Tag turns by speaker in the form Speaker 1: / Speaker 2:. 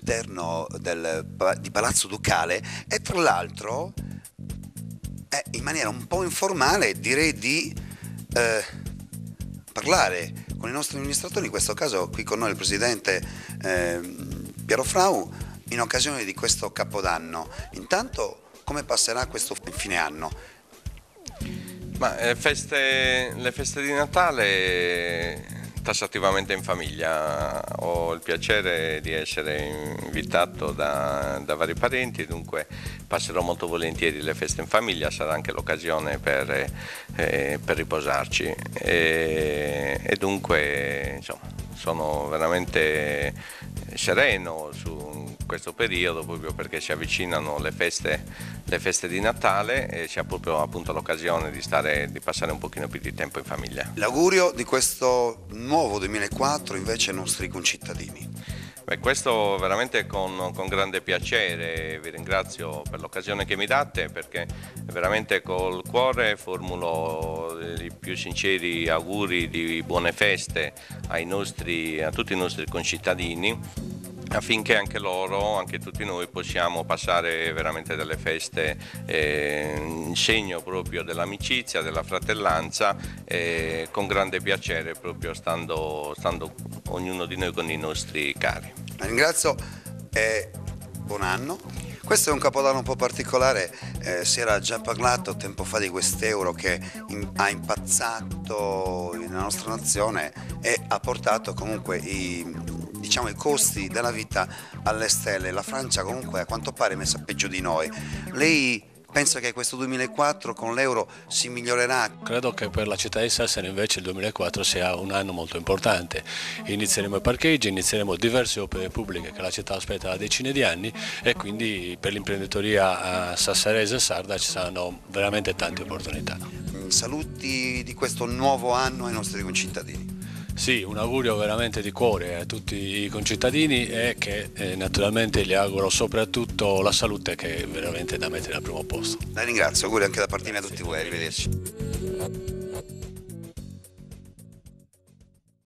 Speaker 1: all'interno di Palazzo Ducale e tra l'altro in maniera un po' informale direi di parlare con i nostri amministratori, in questo caso qui con noi il presidente Piero Frau, in occasione di questo Capodanno. Intanto come passerà questo fine anno?
Speaker 2: Ma le feste di Natale tassativamente in famiglia. Ho il piacere di essere invitato da vari parenti, dunque passerò molto volentieri le feste in famiglia, sarà anche l'occasione per riposarci e dunque insomma, sono veramente sereno su questo periodo proprio perché si avvicinano le feste di Natale e si ha proprio appunto l'occasione di passare un pochino più di tempo in famiglia.
Speaker 1: L'augurio di questo nuovo 2004 invece ai nostri concittadini.
Speaker 2: Beh, questo veramente con grande piacere, vi ringrazio per l'occasione che mi date perché veramente col cuore formulo i più sinceri auguri di buone feste a tutti i nostri concittadini, affinché anche loro, anche tutti noi possiamo passare veramente delle feste in segno proprio dell'amicizia, della fratellanza, con grande piacere proprio stando ognuno di noi con i nostri cari.
Speaker 1: La ringrazio e buon anno. Questo è un Capodanno un po' particolare, si era già parlato tempo fa di quest'euro che ha impazzato nella nostra nazione e ha portato comunque i costi della vita alle stelle. La Francia comunque a quanto pare è messa peggio di noi. Lei pensa che questo 2004 con l'euro si migliorerà?
Speaker 3: Credo che per la città di Sassari invece il 2004 sia un anno molto importante. Inizieremo i parcheggi, inizieremo diverse opere pubbliche che la città aspetta da decine di anni e quindi per l'imprenditoria sassarese e sarda ci saranno veramente tante opportunità.
Speaker 1: Saluti di questo nuovo anno ai nostri concittadini.
Speaker 3: Sì, un augurio veramente di cuore a tutti i concittadini e che naturalmente gli auguro soprattutto la salute che è veramente da mettere al primo posto.
Speaker 1: La ringrazio, auguri anche da parte mia a tutti voi, arrivederci.